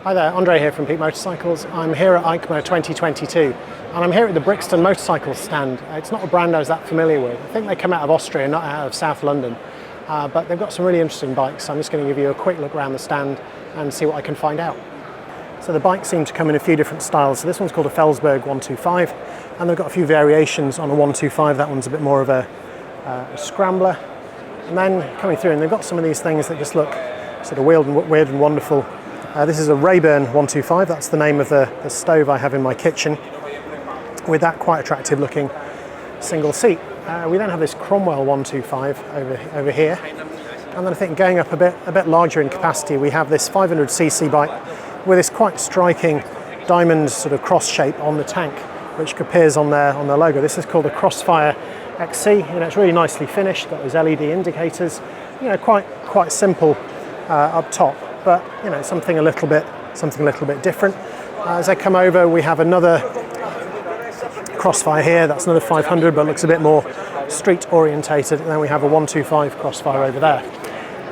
Hi there, Andre here from Peak Motorcycles. I'm here at EICMA 2022 and I'm here at the Brixton motorcycle stand. It's not a brand I was that familiar with. I think they come out of Austria, not out of South London. But they've got some really interesting bikes, so I'm just going to give you a quick look around the stand and see what I can find out. So the bikes seem to come in a few different styles. So this one's called a Felsberg 125 and they've got a few variations on a 125. That one's a bit more of a scrambler. And then coming through, and they've got some of these things that just look sort of weird and wonderful. This is a Rayburn 125, that's the name of the stove I have in my kitchen, with that quite attractive looking single seat. We then have this Cromwell 125 over here, and then I think going up a bit larger in capacity, we have this 500cc bike with this quite striking diamond sort of cross shape on the tank, which appears on their logo. This is called a Crossfire XC. It's really nicely finished, got those LED indicators, quite simple up top. But something a little bit different. As I come over, we have another Crossfire here. That's another 500, but looks a bit more street orientated. And then we have a 125 Crossfire over there.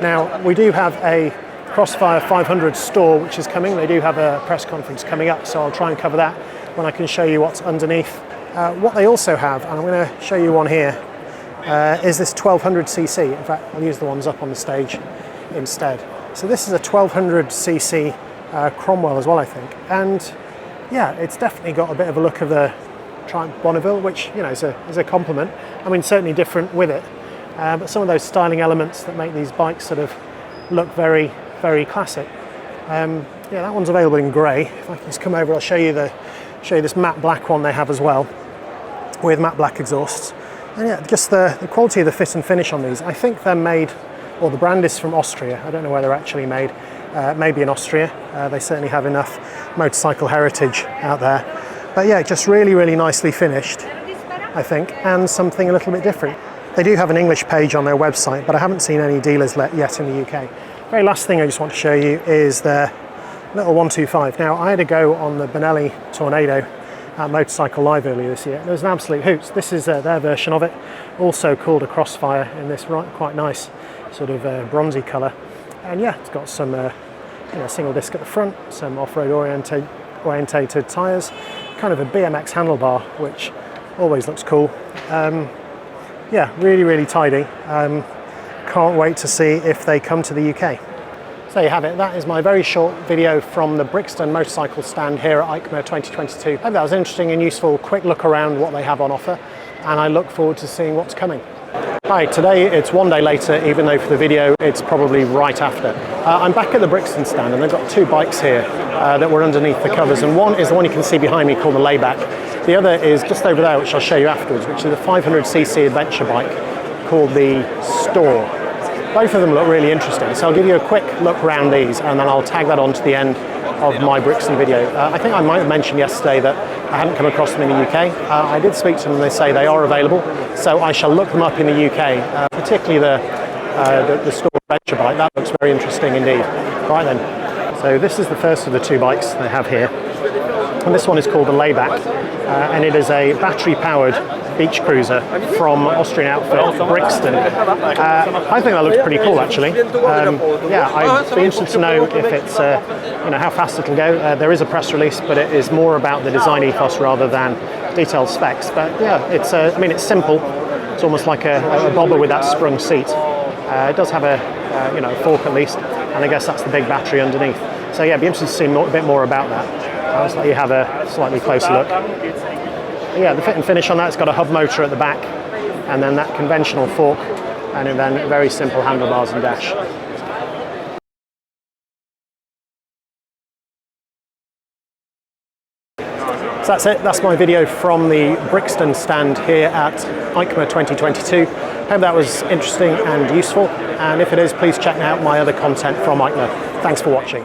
Now we do have a Crossfire 500 store which is coming. They do have a press conference coming up, so I'll try and cover that when I can show you what's underneath. What they also have, and I'm going to show you one here, is this 1200cc. In fact, I'll use the ones up on the stage instead. So this is a 1200cc Cromwell as well, I think, and yeah, it's definitely got a bit of a look of the Triumph Bonneville, which is a compliment. I mean, certainly different with it, but some of those styling elements that make these bikes sort of look very, very classic. Yeah, that one's available in grey. If I can just come over, I'll show you this matte black one they have as well, with matte black exhausts. And yeah, just the quality of the fit and finish on these. I think they're made. Well, the brand is from Austria. I don't know where they're actually made. Maybe in Austria. They certainly have enough motorcycle heritage out there. But yeah, just really, really nicely finished, I think, and something a little bit different. They do have an English page on their website, but I haven't seen any dealers yet in the UK. Very last thing I just want to show you is their little 125. Now, I had a go on the Benelli Tornado at Motorcycle Live earlier this year. It was an absolute hoot. This is their version of it, also called a Crossfire in this quite nice sort of bronzy colour, and yeah, it's got some single disc at the front, some off-road orientated tyres, kind of a BMX handlebar, which always looks cool. Yeah, really, really tidy. Can't wait to see if they come to the UK. So there you have it. That is my very short video from the Brixton motorcycle stand here at EICMA 2022. I hope that was interesting and useful. Quick look around what they have on offer, and I look forward to seeing what's coming. Hi, today it's one day later, even though for the video it's probably right after. I'm back at the Brixton stand and they've got two bikes here that were underneath the covers, and one is the one you can see behind me called the Layback. The other is just over there, which I'll show you afterwards, which is a 500cc adventure bike called the Store. Both of them look really interesting, so I'll give you a quick look around these and then I'll tag that on to the end of my Brixton video. I think I might have mentioned yesterday that I hadn't come across them in the UK. I did speak to them and they say they are available, so I shall look them up in the UK, particularly the Store adventure bike. That looks very interesting indeed. Right then, so this is the first of the two bikes they have here, and this one is called the Layback, and it is a battery-powered beach cruiser from Austrian outfit Brixton. I think that looks pretty cool actually. Yeah, I'd be interested to know if it's how fast it'll go. There is a press release, but it is more about the design ethos rather than detailed specs. But yeah, it's it's simple. It's almost like a bobber with that sprung seat. It does have a fork at least, and I guess that's the big battery underneath. So yeah, it'd be interesting to see a bit more about that. I'll just let you have a slightly closer look. Yeah, the fit and finish on that, it's got a hub motor at the back, and then that conventional fork, and then very simple handlebars and dash. So that's it, that's my video from the Brixton stand here at EICMA 2022. Hope that was interesting and useful, and if it is, please check out my other content from EICMA. Thanks for watching.